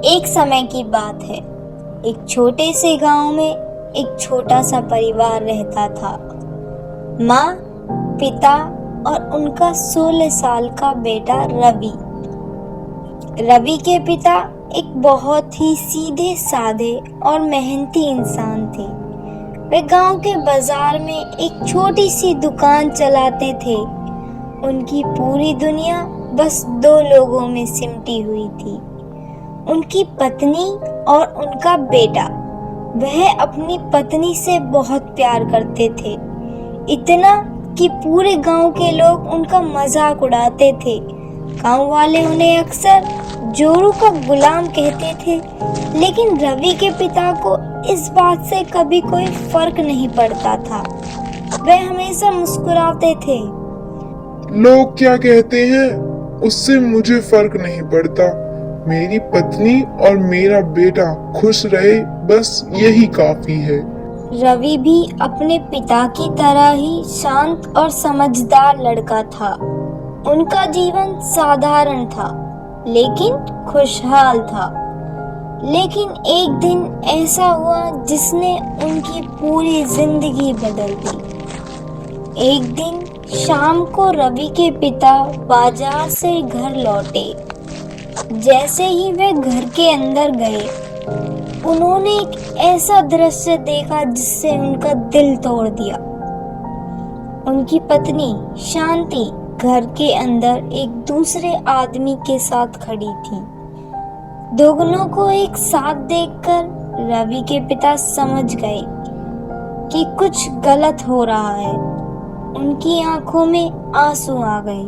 एक समय की बात है। एक छोटे से गांव में एक छोटा सा परिवार रहता था। माँ, पिता और उनका 16 साल का बेटा रवि। रवि के पिता एक बहुत ही सीधे साधे और मेहनती इंसान थे। वे गांव के बाजार में एक छोटी सी दुकान चलाते थे। उनकी पूरी दुनिया बस 2 लोगों में सिमटी हुई थी, उनकी पत्नी और उनका बेटा। वह अपनी पत्नी से बहुत प्यार करते थे, इतना कि पूरे गांव के लोग उनका मजाक उड़ाते थे। गांव वाले उन्हें अक्सर जोरू का गुलाम कहते थे, लेकिन रवि के पिता को इस बात से कभी कोई फर्क नहीं पड़ता था। वे हमेशा मुस्कुराते थे। लोग क्या कहते हैं उससे मुझे फर्क नहीं पड़ता। मेरी पत्नी और मेरा बेटा खुश रहे, बस यही काफी है। रवि भी अपने पिता की तरह ही शांत और समझदार लड़का था। उनका जीवन साधारण था, लेकिन खुशहाल था। लेकिन एक दिन ऐसा हुआ जिसने उनकी पूरी जिंदगी बदल दी। एक दिन शाम को रवि के पिता बाजार से घर लौटे। जैसे ही वे घर के अंदर गए, उन्होंने एक ऐसा दृश्य देखा जिससे उनका दिल तोड़ दिया। उनकी पत्नी शांति घर के अंदर एक दूसरे आदमी के साथ खड़ी थी। दोनों को एक साथ देखकर रवि के पिता समझ गए कि कुछ गलत हो रहा है। उनकी आंखों में आंसू आ गए।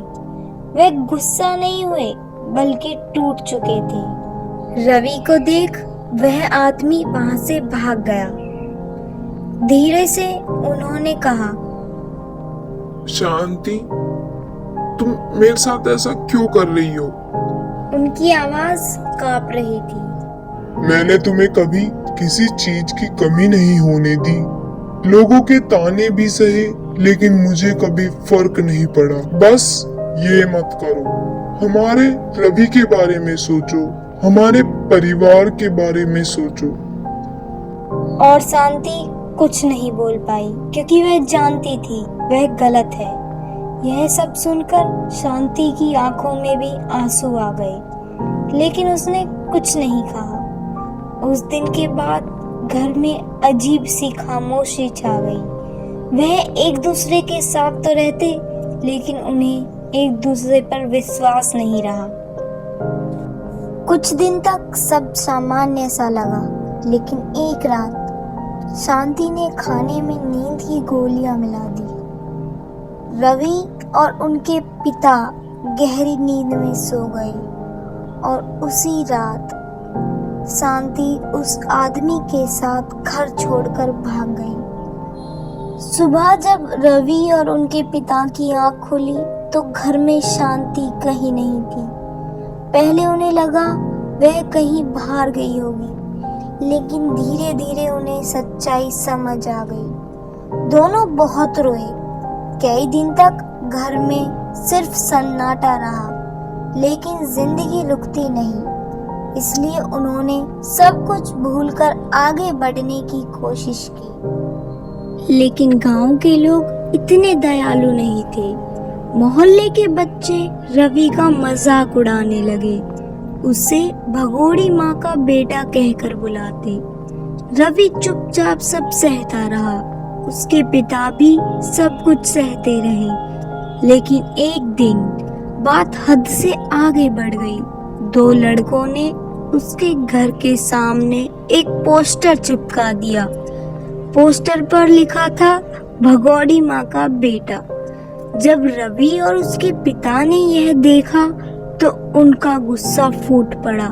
वे गुस्सा नहीं हुए, बल्कि टूट चुके थे। रवि को देख वह आदमी वहां से भाग गया। धीरे से उन्होंने कहा, शांति, तुम मेरे साथ ऐसा क्यों कर रही हो? उनकी आवाज कांप रही थी। मैंने तुम्हें कभी किसी चीज की कमी नहीं होने दी। लोगों के ताने भी सहे, लेकिन मुझे कभी फर्क नहीं पड़ा। बस ये मत करो। हमारे रवि के बारे में सोचो, हमारे परिवार के बारे में सोचो। और शांति कुछ नहीं बोल पाई, क्योंकि वह जानती थी वह गलत है। यह सब सुनकर शांति की आंखों में भी आंसू आ गए, लेकिन उसने कुछ नहीं कहा। उस दिन के बाद घर में अजीब सी खामोशी छा गई। वह एक दूसरे के साथ तो रहते, लेकिन उन्हें एक दूसरे पर विश्वास नहीं रहा। कुछ दिन तक सब सामान्य सा लगा, लेकिन एक रात शांति ने खाने में नींद की गोलियां मिला दी। रवि और उनके पिता गहरी नींद में सो गए और उसी रात शांति उस आदमी के साथ घर छोड़कर भाग गई। सुबह जब रवि और उनके पिता की आंख खुली तो घर में शांति कहीं नहीं थी। पहले उन्हें लगा वह कहीं बाहर गई होगी, लेकिन धीरे धीरे उन्हें सच्चाई समझ आ गई। दोनों बहुत रोए। कई दिन तक घर में सिर्फ सन्नाटा रहा, लेकिन जिंदगी रुकती नहीं। इसलिए उन्होंने सब कुछ भूलकर आगे बढ़ने की कोशिश की। लेकिन गांव के लोग इतने दयालु नहीं थे। मोहल्ले के बच्चे रवि का मजाक उड़ाने लगे, उसे भगोड़ी माँ का बेटा कहकर बुलाते। रवि चुपचाप सब सहता रहा। उसके पिता भी सब कुछ सहते रहे। लेकिन एक दिन बात हद से आगे बढ़ गई। 2 लड़कों ने उसके घर के सामने एक पोस्टर चिपका दिया। पोस्टर पर लिखा था, भगोड़ी माँ का बेटा। जब रवि और उसके पिता ने यह देखा तो उनका गुस्सा फूट पड़ा।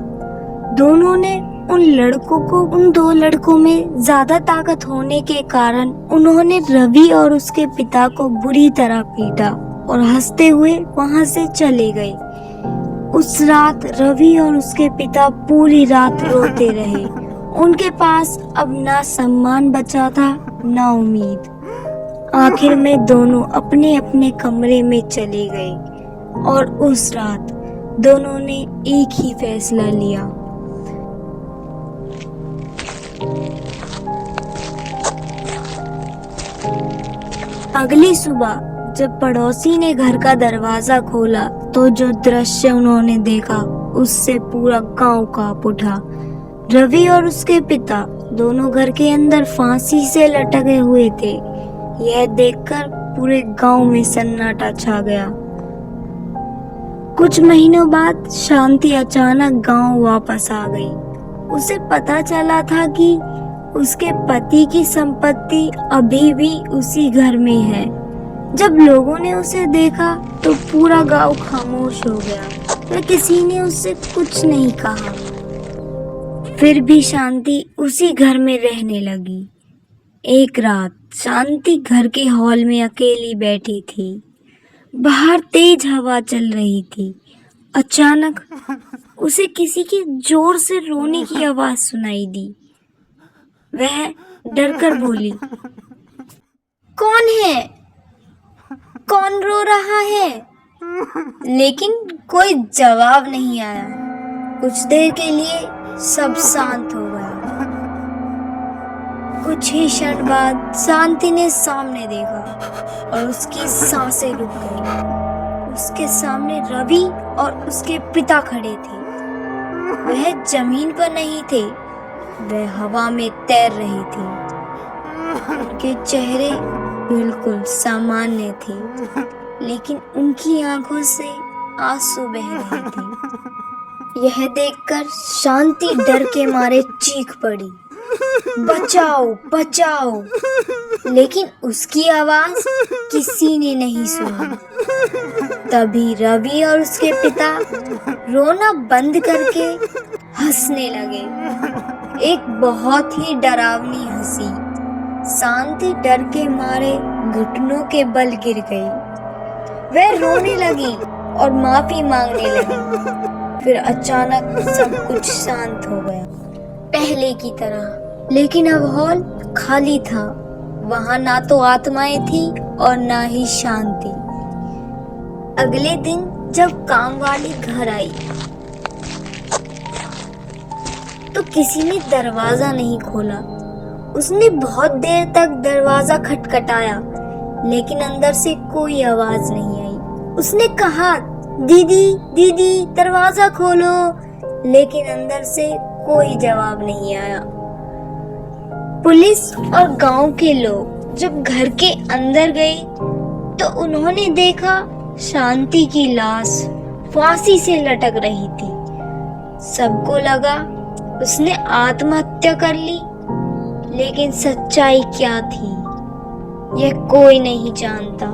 दोनों ने उन 2 लड़कों में ज्यादा ताकत होने के कारण उन्होंने रवि और उसके पिता को बुरी तरह पीटा और हंसते हुए वहां से चले गए। उस रात रवि और उसके पिता पूरी रात रोते रहे। उनके पास अब ना सम्मान बचा था, ना उम्मीद। आखिर में दोनों अपने अपने कमरे में चले गए और उस रात दोनों ने एक ही फैसला लिया। अगली सुबह जब पड़ोसी ने घर का दरवाजा खोला तो जो दृश्य उन्होंने देखा उससे पूरा गांव कांप उठा। रवि और उसके पिता दोनों घर के अंदर फांसी से लटके हुए थे। यह देखकर पूरे गांव में सन्नाटा छा गया। कुछ महीनों बाद शांति अचानक गांव वापस आ गई। उसे पता चला था कि उसके पति की संपत्ति अभी भी उसी घर में है। जब लोगों ने उसे देखा तो पूरा गांव खामोश हो गया। पर किसी ने उससे कुछ नहीं कहा। फिर भी शांति उसी घर में रहने लगी। एक रात शांति घर के हॉल में अकेली बैठी थी। बाहर तेज हवा चल रही थी। अचानक उसे किसी के जोर से रोने की आवाज सुनाई दी। वह डरकर बोली, कौन है? कौन रो रहा है? लेकिन कोई जवाब नहीं आया। कुछ देर के लिए सब शांत हो गया। कुछ ही क्षण बाद शांति ने सामने देखा और उसकी सांसें रुक गई। उसके सामने रवि और उसके पिता खड़े थे। वह जमीन पर नहीं थे, वह हवा में तैर रहे थे। उनके चेहरे बिल्कुल सामान्य थे, लेकिन उनकी आंखों से आंसू बह रहे थे। यह देखकर शांति डर के मारे चीख पड़ी, बचाओ बचाओ! लेकिन उसकी आवाज किसी ने नहीं सुनी। तभी रवि और उसके पिता रोना बंद करके हंसने लगे। एक बहुत ही डरावनी हंसी। शांति डर के मारे घुटनों के बल गिर गई। वह रोने लगी और माफी मांगने लगी। फिर अचानक सब कुछ शांत हो गया, पहले की तरह। लेकिन अब हॉल खाली था। वहां ना तो आत्माएं थी और ना ही शांति। अगले दिन जब काम वाली घर आई तो किसी ने दरवाजा नहीं खोला। उसने बहुत देर तक दरवाजा खटखटाया, लेकिन अंदर से कोई आवाज नहीं आई। उसने कहा, दीदी दीदी दरवाजा खोलो, लेकिन अंदर से कोई जवाब नहीं आया। पुलिस और गांव के लोग जब घर के अंदर गए तो उन्होंने देखा शांति की लाश फांसी से लटक रही थी। सबको लगा उसने आत्महत्या कर ली, लेकिन सच्चाई क्या थी यह कोई नहीं जानता।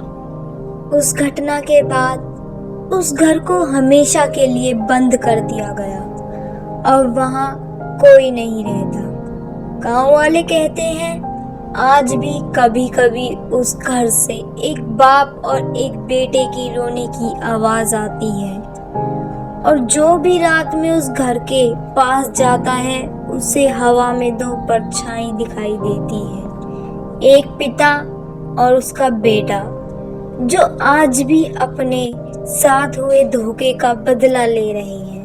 उस घटना के बाद उस घर को हमेशा के लिए बंद कर दिया गया। अब वहां कोई नहीं रहता। गांव वाले कहते हैं आज भी कभी कभी उस घर से एक बाप और एक बेटे की रोने की आवाज आती है, और जो भी रात में उस घर के पास जाता है उसे हवा में दो परछाई दिखाई देती है, एक पिता और उसका बेटा, जो आज भी अपने साथ हुए धोखे का बदला ले रहे हैं।